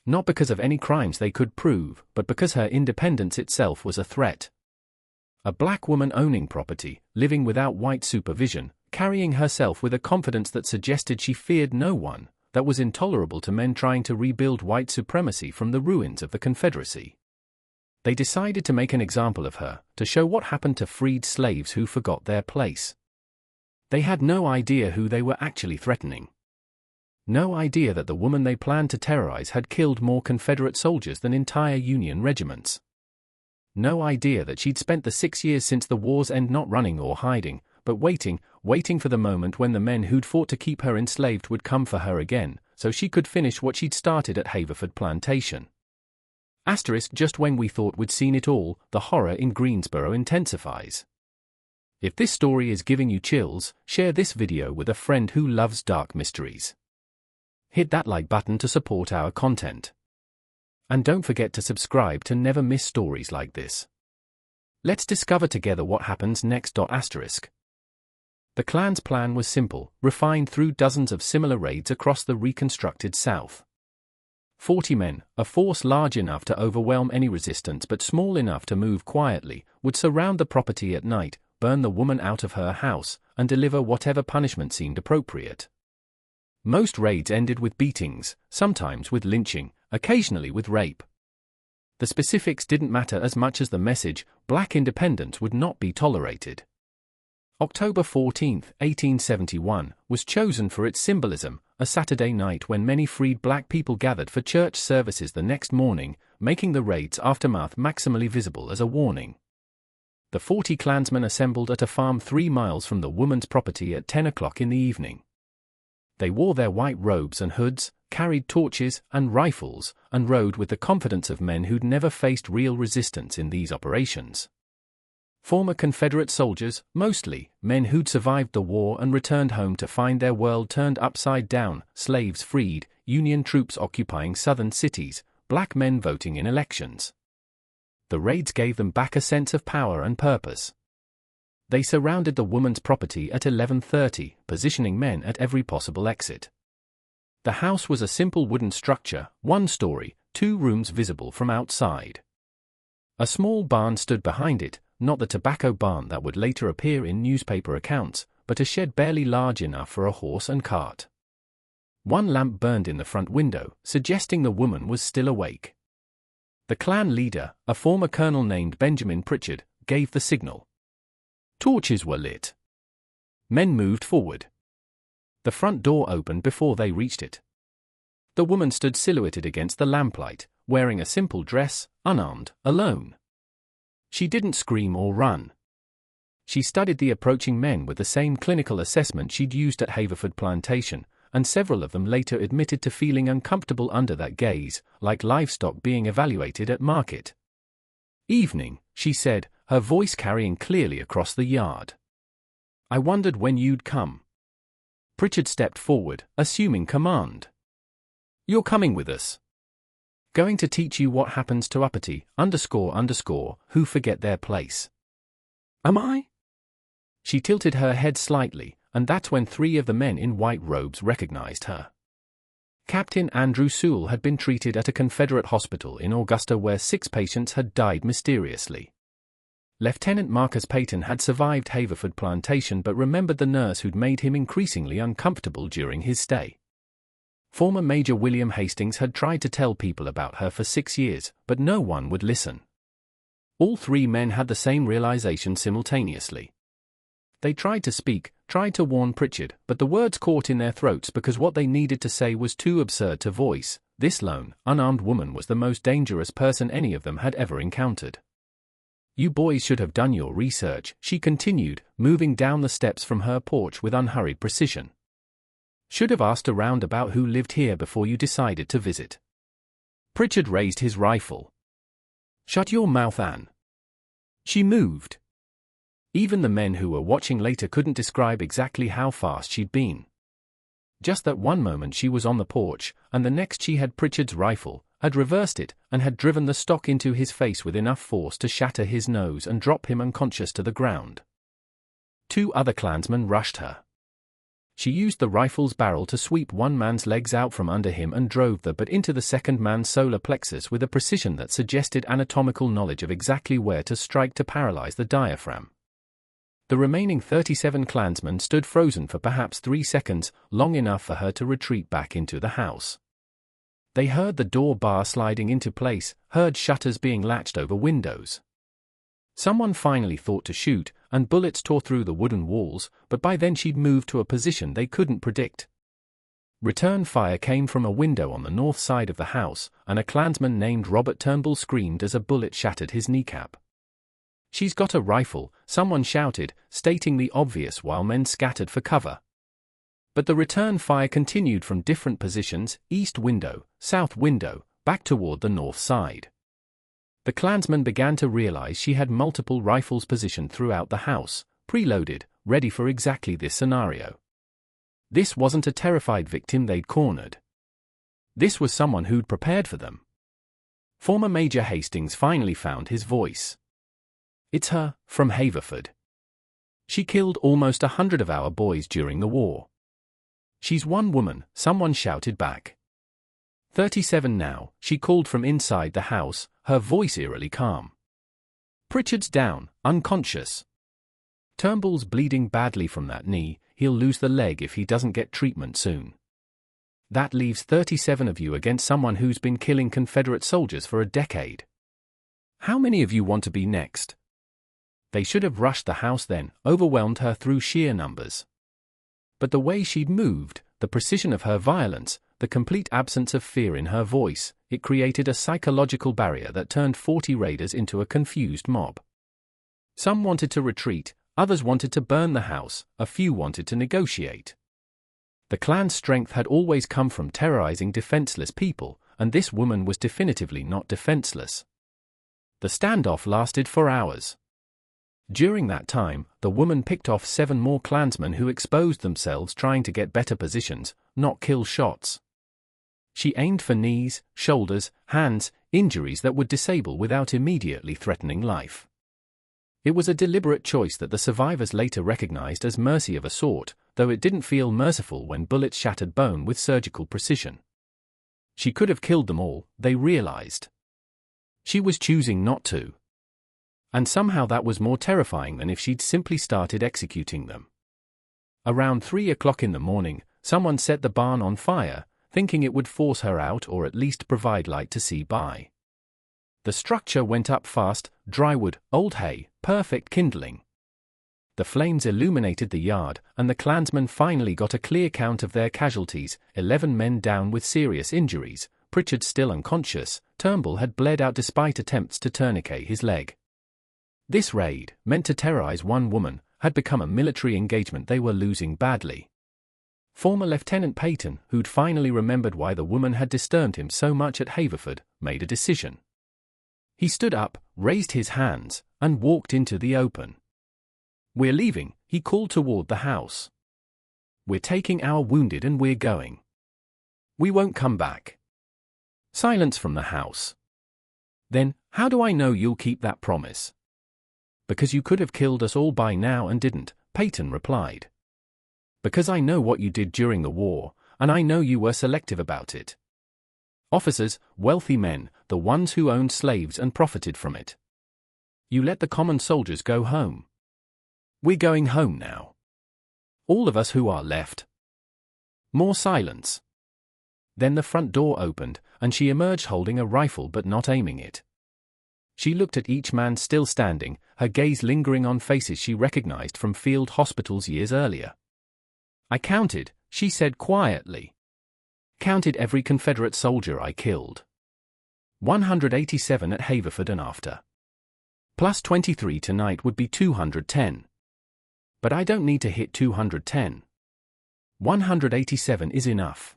Not because of any crimes they could prove, but because her independence itself was a threat. A black woman owning property, living without white supervision, carrying herself with a confidence that suggested she feared no one, that was intolerable to men trying to rebuild white supremacy from the ruins of the Confederacy. They decided to make an example of her, to show what happened to freed slaves who forgot their place. They had no idea who they were actually threatening. No idea that the woman they planned to terrorize had killed more Confederate soldiers than entire Union regiments. No idea that she'd spent the 6 years since the war's end not running or hiding, but waiting for the moment when the men who'd fought to keep her enslaved would come for her again, so she could finish what she'd started at Haverford Plantation. Just when we thought we'd seen it all, the horror in Greensboro intensifies. If this story is giving you chills, share this video with a friend who loves dark mysteries. Hit that like button to support our content. And don't forget to subscribe to never miss stories like this. Let's discover together what happens next. The Klan's plan was simple, refined through dozens of similar raids across the reconstructed South. 40 men, a force large enough to overwhelm any resistance but small enough to move quietly, would surround the property at night, burn the woman out of her house, and deliver whatever punishment seemed appropriate. Most raids ended with beatings, sometimes with lynching, occasionally with rape. The specifics didn't matter as much as the message: black independence would not be tolerated. October 14, 1871, was chosen for its symbolism, a Saturday night when many freed black people gathered for church services the next morning, making the raid's aftermath maximally visible as a warning. The 40 Klansmen assembled at a farm 3 miles from the woman's property at 10 o'clock in the evening. They wore their white robes and hoods, carried torches and rifles, and rode with the confidence of men who'd never faced real resistance in these operations. Former Confederate soldiers, mostly men who'd survived the war and returned home to find their world turned upside down, slaves freed, Union troops occupying southern cities, black men voting in elections. The raids gave them back a sense of power and purpose. They surrounded the woman's property at 11:30, positioning men at every possible exit. The house was a simple wooden structure, 1 story, 2 rooms visible from outside. A small barn stood behind it, not the tobacco barn that would later appear in newspaper accounts, but a shed barely large enough for a horse and cart. 1 lamp burned in the front window, suggesting the woman was still awake. The Klan leader, a former colonel named Benjamin Pritchard, gave the signal. Torches were lit. Men moved forward. The front door opened before they reached it. The woman stood silhouetted against the lamplight, wearing a simple dress, unarmed, alone. She didn't scream or run. She studied the approaching men with the same clinical assessment she'd used at Haverford Plantation, and several of them later admitted to feeling uncomfortable under that gaze, like livestock being evaluated at market. "Evening," she said, her voice carrying clearly across the yard. "I wondered when you'd come." Pritchard stepped forward, assuming command. "You're coming with us. Going to teach you what happens to uppity, who forget their place." "Am I?" She tilted her head slightly, and that's when 3 of the men in white robes recognized her. Captain Andrew Sewell had been treated at a Confederate hospital in Augusta where 6 patients had died mysteriously. Lieutenant Marcus Peyton had survived Haverford Plantation but remembered the nurse who'd made him increasingly uncomfortable during his stay. Former Major William Hastings had tried to tell people about her for 6 years, but no one would listen. All 3 men had the same realization simultaneously. They tried to speak, tried to warn Pritchard, but the words caught in their throats because what they needed to say was too absurd to voice. This lone, unarmed woman was the most dangerous person any of them had ever encountered. "You boys should have done your research," she continued, moving down the steps from her porch with unhurried precision. "Should have asked around about who lived here before you decided to visit." Pritchard raised his rifle. "Shut your mouth, Anne." She moved. Even the men who were watching later couldn't describe exactly how fast she'd been. Just that one moment she was on the porch, and the next she had Pritchard's rifle, had reversed it, and had driven the stock into his face with enough force to shatter his nose and drop him unconscious to the ground. 2 other Klansmen rushed her. She used the rifle's barrel to sweep one man's legs out from under him and drove the butt into the second man's solar plexus with a precision that suggested anatomical knowledge of exactly where to strike to paralyze the diaphragm. The remaining 37 Klansmen stood frozen for perhaps 3 seconds, long enough for her to retreat back into the house. They heard the door bar sliding into place, heard shutters being latched over windows. Someone finally thought to shoot, and bullets tore through the wooden walls, but by then she'd moved to a position they couldn't predict. Return fire came from a window on the north side of the house, and a Klansman named Robert Turnbull screamed as a bullet shattered his kneecap. "She's got a rifle," someone shouted, stating the obvious while men scattered for cover. But the return fire continued from different positions, east window, south window, back toward the north side. The Klansmen began to realize she had multiple rifles positioned throughout the house, preloaded, ready for exactly this scenario. This wasn't a terrified victim they'd cornered. This was someone who'd prepared for them. Former Major Hastings finally found his voice. "It's her, from Haverford. She killed almost 100 of our boys during the war." "She's one woman," someone shouted back. 37 now, she called from inside the house, her voice eerily calm. "Pritchard's down, unconscious. Turnbull's bleeding badly from that knee, he'll lose the leg if he doesn't get treatment soon. That leaves 37 of you against someone who's been killing Confederate soldiers for a decade. How many of you want to be next?" They should have rushed the house then, overwhelmed her through sheer numbers. But the way she'd moved, the precision of her violence, the complete absence of fear in her voice, it created a psychological barrier that turned 40 raiders into a confused mob. Some wanted to retreat, others wanted to burn the house, a few wanted to negotiate. The clan's strength had always come from terrorizing defenseless people, and this woman was definitively not defenseless. The standoff lasted for hours. During that time, the woman picked off 7 more Klansmen who exposed themselves trying to get better positions, not kill shots. She aimed for knees, shoulders, hands, injuries that would disable without immediately threatening life. It was a deliberate choice that the survivors later recognized as mercy of a sort, though it didn't feel merciful when bullets shattered bone with surgical precision. She could have killed them all, they realized. She was choosing not to. And somehow that was more terrifying than if she'd simply started executing them. Around 3 o'clock in the morning, someone set the barn on fire, thinking it would force her out or at least provide light to see by. The structure went up fast, dry wood, old hay, perfect kindling. The flames illuminated the yard, and the Klansmen finally got a clear count of their casualties, 11 men down with serious injuries, Pritchard still unconscious, Turnbull had bled out despite attempts to tourniquet his leg. This raid, meant to terrorize one woman, had become a military engagement they were losing badly. Former Lieutenant Peyton, who'd finally remembered why the woman had disturbed him so much at Haverford, made a decision. He stood up, raised his hands, and walked into the open. "We're leaving," he called toward the house. "We're taking our wounded and we're going. We won't come back." Silence from the house. "Then, how do I know you'll keep that promise?" "Because you could have killed us all by now and didn't," Peyton replied. "Because I know what you did during the war, and I know you were selective about it. Officers, wealthy men, the ones who owned slaves and profited from it. You let the common soldiers go home. We're going home now. All of us who are left." More silence. Then the front door opened, and she emerged holding a rifle but not aiming it. She looked at each man still standing, her gaze lingering on faces she recognized from field hospitals years earlier. "I counted," she said quietly. "Counted every Confederate soldier I killed. 187 at Haverford and after. Plus 23 tonight would be 210. But I don't need to hit 210. 187 is enough.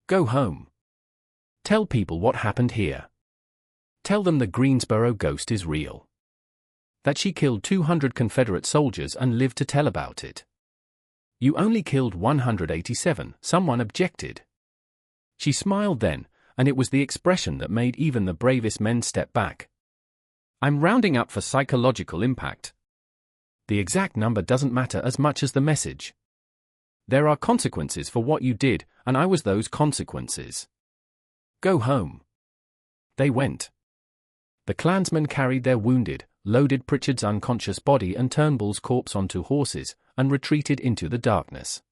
Go home. Tell people what happened here. Tell them the Greensboro ghost is real. That she killed 200 Confederate soldiers and lived to tell about it. You only killed 187, someone objected. She smiled then, and it was the expression that made even the bravest men step back. I'm rounding up for psychological impact. The exact number doesn't matter as much as the message. There are consequences for what you did, and I was those consequences. Go home. They went. The Klansmen carried their wounded, loaded Pritchard's unconscious body and Turnbull's corpse onto horses, and retreated into the darkness.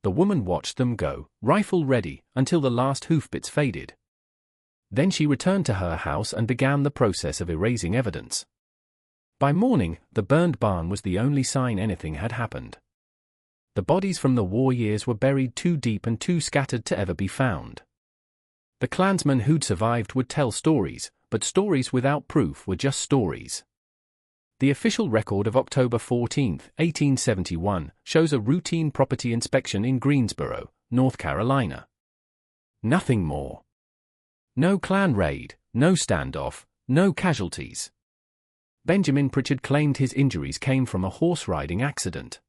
The woman watched them go, rifle ready, until the last hoofbits faded. Then she returned to her house and began the process of erasing evidence. By morning, the burned barn was the only sign anything had happened. The bodies from the war years were buried too deep and too scattered to ever be found. The Klansmen who'd survived would tell stories, but stories without proof were just stories. The official record of October 14, 1871, shows a routine property inspection in Greensboro, North Carolina. Nothing more. No Klan raid, no standoff, no casualties. Benjamin Pritchard claimed his injuries came from a horse-riding accident.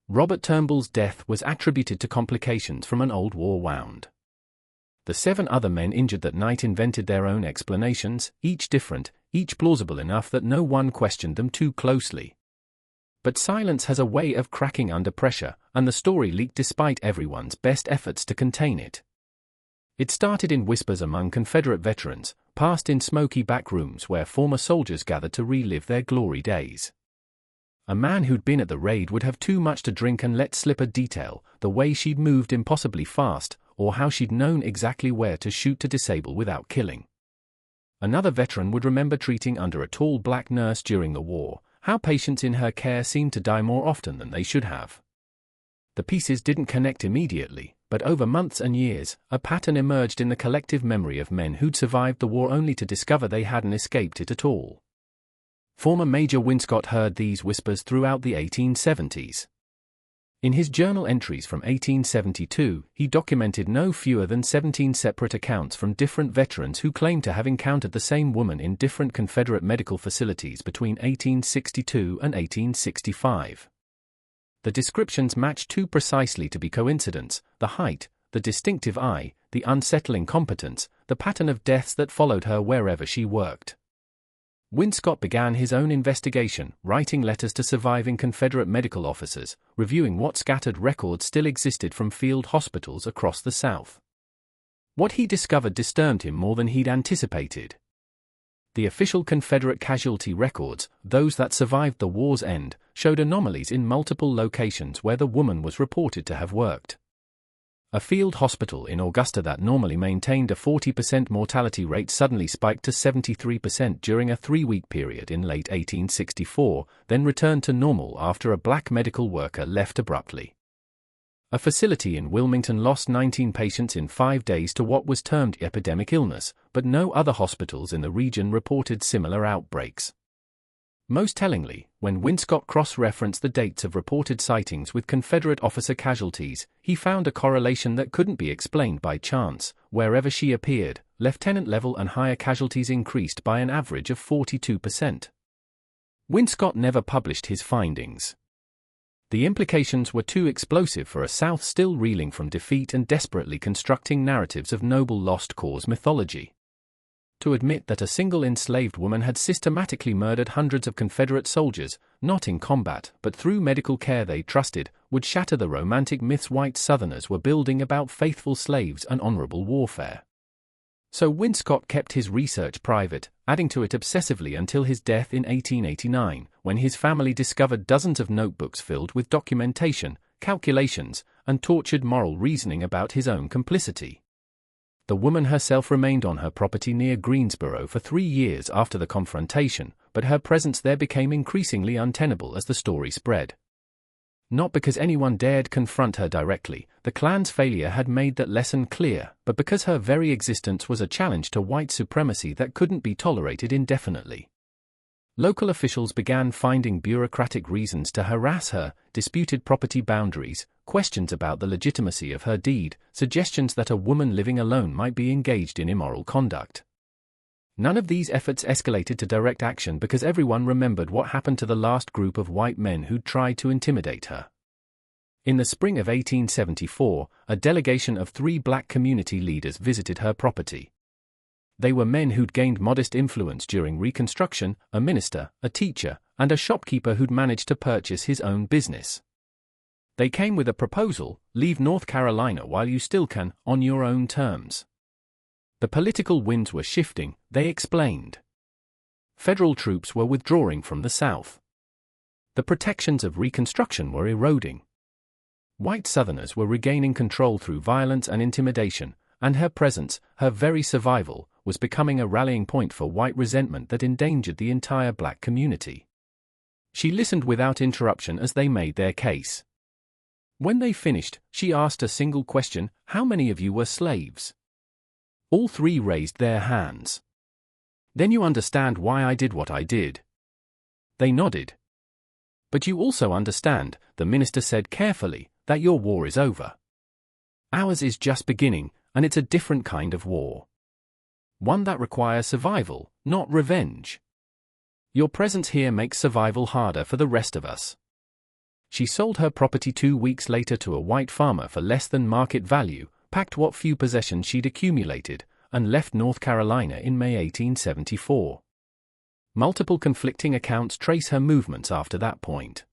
Robert Turnbull's death was attributed to complications from an old war wound. The 7 other men injured that night invented their own explanations, each different, each plausible enough that no one questioned them too closely. But silence has a way of cracking under pressure, and the story leaked despite everyone's best efforts to contain it. It started in whispers among Confederate veterans, passed in smoky back rooms where former soldiers gathered to relive their glory days. A man who'd been at the raid would have too much to drink and let slip a detail, the way she'd moved impossibly fast, or how she'd known exactly where to shoot to disable without killing. Another veteran would remember treating under a tall black nurse during the war, how patients in her care seemed to die more often than they should have. The pieces didn't connect immediately, but over months and years, a pattern emerged in the collective memory of men who'd survived the war only to discover they hadn't escaped it at all. Former Major Winscott heard these whispers throughout the 1870s. In his journal entries from 1872, he documented no fewer than 17 separate accounts from different veterans who claimed to have encountered the same woman in different Confederate medical facilities between 1862 and 1865. The descriptions matched too precisely to be coincidence: the height, the distinctive eye, the unsettling competence, the pattern of deaths that followed her wherever she worked. Winscott began his own investigation, writing letters to surviving Confederate medical officers, reviewing what scattered records still existed from field hospitals across the South. What he discovered disturbed him more than he'd anticipated. The official Confederate casualty records, those that survived the war's end, showed anomalies in multiple locations where the woman was reported to have worked. A field hospital in Augusta that normally maintained a 40% mortality rate suddenly spiked to 73% during a 3-week period in late 1864, then returned to normal after a black medical worker left abruptly. A facility in Wilmington lost 19 patients in 5 days to what was termed epidemic illness, but no other hospitals in the region reported similar outbreaks. Most tellingly, when Winscott cross-referenced the dates of reported sightings with Confederate officer casualties, he found a correlation that couldn't be explained by chance. Wherever she appeared, lieutenant-level and higher casualties increased by an average of 42%. Winscott never published his findings. The implications were too explosive for a South still reeling from defeat and desperately constructing narratives of noble lost cause mythology. To admit that a single enslaved woman had systematically murdered hundreds of Confederate soldiers, not in combat but through medical care they trusted, would shatter the romantic myths white Southerners were building about faithful slaves and honorable warfare. So Winscott kept his research private, adding to it obsessively until his death in 1889, when his family discovered dozens of notebooks filled with documentation, calculations, and tortured moral reasoning about his own complicity. The woman herself remained on her property near Greensboro for 3 years after the confrontation, but her presence there became increasingly untenable as the story spread. Not because anyone dared confront her directly, the Klan's failure had made that lesson clear, but because her very existence was a challenge to white supremacy that couldn't be tolerated indefinitely. Local officials began finding bureaucratic reasons to harass her, disputed property boundaries, questions about the legitimacy of her deed, suggestions that a woman living alone might be engaged in immoral conduct. None of these efforts escalated to direct action because everyone remembered what happened to the last group of white men who'd tried to intimidate her. In the spring of 1874, a delegation of 3 black community leaders visited her property. They were men who'd gained modest influence during Reconstruction, a minister, a teacher, and a shopkeeper who'd managed to purchase his own business. They came with a proposal: leave North Carolina while you still can, on your own terms. The political winds were shifting, they explained. Federal troops were withdrawing from the South. The protections of Reconstruction were eroding. White Southerners were regaining control through violence and intimidation, and her presence, her very survival, was becoming a rallying point for white resentment that endangered the entire black community. She listened without interruption as they made their case. When they finished, she asked a single question: how many of you were slaves? All 3 raised their hands. Then you understand why I did what I did. They nodded. But you also understand, the minister said carefully, that your war is over. Ours is just beginning, and it's a different kind of war. One that requires survival, not revenge. Your presence here makes survival harder for the rest of us. She sold her property 2 weeks later to a white farmer for less than market value, packed what few possessions she'd accumulated, and left North Carolina in May 1874. Multiple conflicting accounts trace her movements after that point.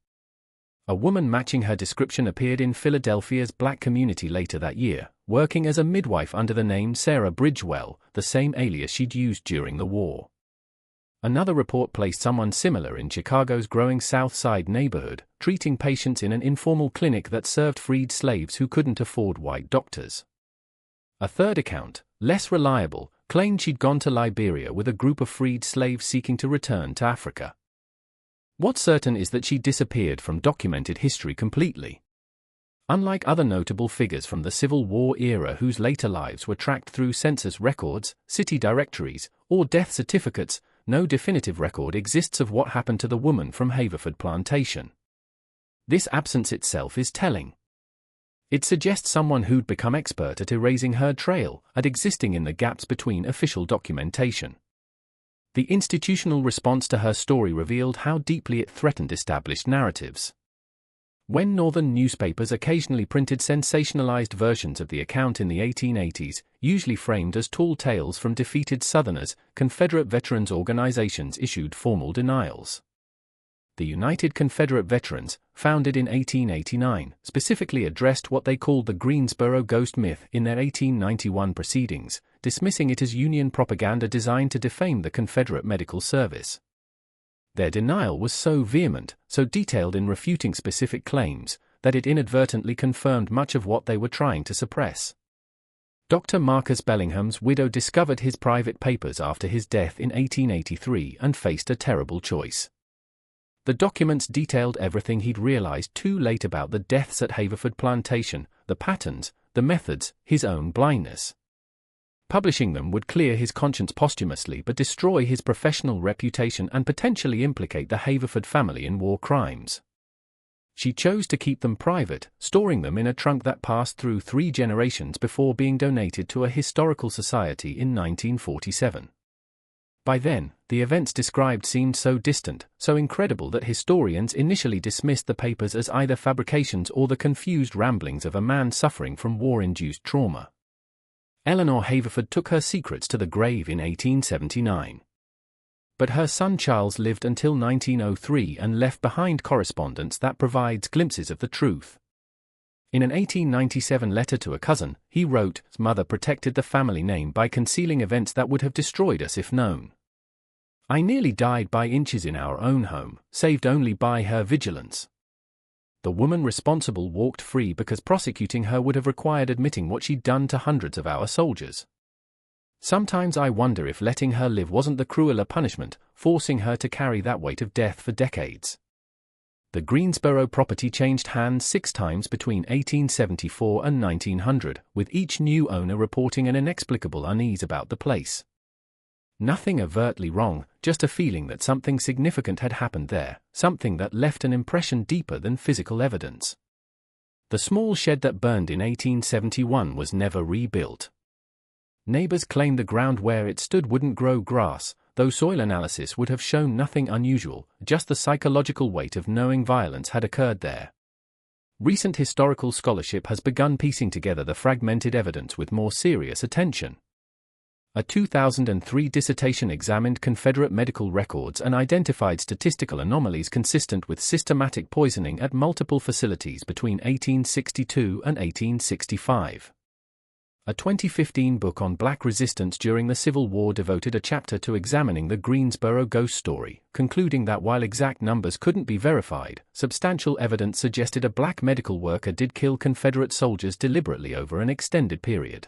A woman matching her description appeared in Philadelphia's black community later that year, working as a midwife under the name Sarah Bridgewell, the same alias she'd used during the war. Another report placed someone similar in Chicago's growing South Side neighborhood, treating patients in an informal clinic that served freed slaves who couldn't afford white doctors. A third account, less reliable, claimed she'd gone to Liberia with a group of freed slaves seeking to return to Africa. What's certain is that she disappeared from documented history completely. Unlike other notable figures from the Civil War era whose later lives were tracked through census records, city directories, or death certificates, no definitive record exists of what happened to the woman from Haverford Plantation. This absence itself is telling. It suggests someone who'd become expert at erasing her trail, at existing in the gaps between official documentation. The institutional response to her story revealed how deeply it threatened established narratives. When Northern newspapers occasionally printed sensationalized versions of the account in the 1880s, usually framed as tall tales from defeated Southerners, Confederate veterans organizations issued formal denials. The United Confederate Veterans, founded in 1889, specifically addressed what they called the Greensboro ghost myth in their 1891 proceedings, dismissing it as Union propaganda designed to defame the Confederate medical service. Their denial was so vehement, so detailed in refuting specific claims, that it inadvertently confirmed much of what they were trying to suppress. Dr. Marcus Bellingham's widow discovered his private papers after his death in 1883 and faced a terrible choice. The documents detailed everything he'd realized too late about the deaths at Haverford Plantation, the patterns, the methods, his own blindness. Publishing them would clear his conscience posthumously but destroy his professional reputation and potentially implicate the Haverford family in war crimes. She chose to keep them private, storing them in a trunk that passed through 3 generations before being donated to a historical society in 1947. By then, the events described seemed so distant, so incredible that historians initially dismissed the papers as either fabrications or the confused ramblings of a man suffering from war-induced trauma. Eleanor Haverford took her secrets to the grave in 1879. But her son Charles lived until 1903 and left behind correspondence that provides glimpses of the truth. In an 1897 letter to a cousin, he wrote, "Mother protected the family name by concealing events that would have destroyed us if known. I nearly died by inches in our own home, saved only by her vigilance." The woman responsible walked free because prosecuting her would have required admitting what she'd done to hundreds of our soldiers. Sometimes I wonder if letting her live wasn't the crueler punishment, forcing her to carry that weight of death for decades. The Greensboro property changed hands 6 times between 1874 and 1900, with each new owner reporting an inexplicable unease about the place. Nothing overtly wrong, just a feeling that something significant had happened there, something that left an impression deeper than physical evidence. The small shed that burned in 1871 was never rebuilt. Neighbors claimed the ground where it stood wouldn't grow grass, though soil analysis would have shown nothing unusual, just the psychological weight of knowing violence had occurred there. Recent historical scholarship has begun piecing together the fragmented evidence with more serious attention. A 2003 dissertation examined Confederate medical records and identified statistical anomalies consistent with systematic poisoning at multiple facilities between 1862 and 1865. A 2015 book on black resistance during the Civil War devoted a chapter to examining the Greensboro ghost story, concluding that while exact numbers couldn't be verified, substantial evidence suggested a black medical worker did kill Confederate soldiers deliberately over an extended period.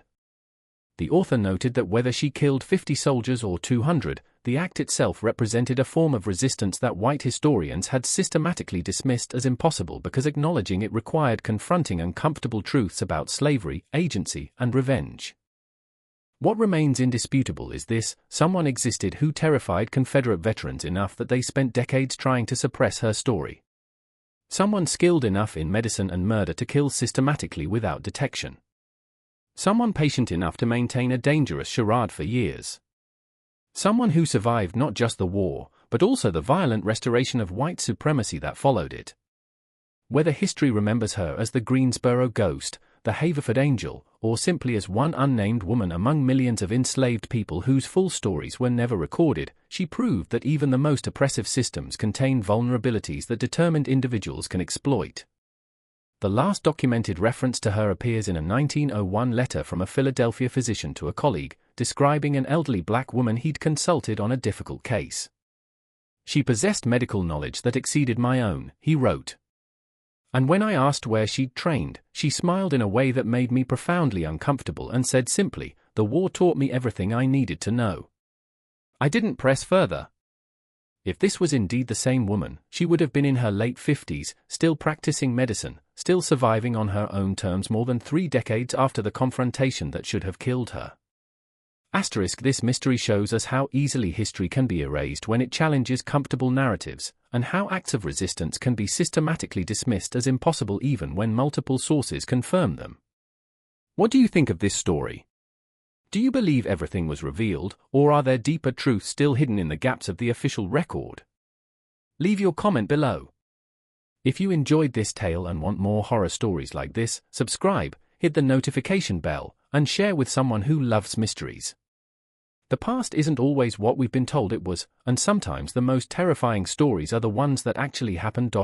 The author noted that whether she killed 50 soldiers or 200, the act itself represented a form of resistance that white historians had systematically dismissed as impossible because acknowledging it required confronting uncomfortable truths about slavery, agency, and revenge. What remains indisputable is this: someone existed who terrified Confederate veterans enough that they spent decades trying to suppress her story. Someone skilled enough in medicine and murder to kill systematically without detection. Someone patient enough to maintain a dangerous charade for years. Someone who survived not just the war, but also the violent restoration of white supremacy that followed it. Whether history remembers her as the Greensboro Ghost, the Haverford Angel, or simply as one unnamed woman among millions of enslaved people whose full stories were never recorded, she proved that even the most oppressive systems contain vulnerabilities that determined individuals can exploit. The last documented reference to her appears in a 1901 letter from a Philadelphia physician to a colleague, describing an elderly black woman he'd consulted on a difficult case. "She possessed medical knowledge that exceeded my own," he wrote. "And when I asked where she'd trained, she smiled in a way that made me profoundly uncomfortable and said simply, 'The war taught me everything I needed to know.' I didn't press further." If this was indeed the same woman, she would have been in her late 50s, still practicing medicine, still surviving on her own terms more than 3 decades after the confrontation that should have killed her. This mystery shows us how easily history can be erased when it challenges comfortable narratives, and how acts of resistance can be systematically dismissed as impossible even when multiple sources confirm them. What do you think of this story? Do you believe everything was revealed, or are there deeper truths still hidden in the gaps of the official record? Leave your comment below. If you enjoyed this tale and want more horror stories like this, subscribe, hit the notification bell, and share with someone who loves mysteries. The past isn't always what we've been told it was, and sometimes the most terrifying stories are the ones that actually happened.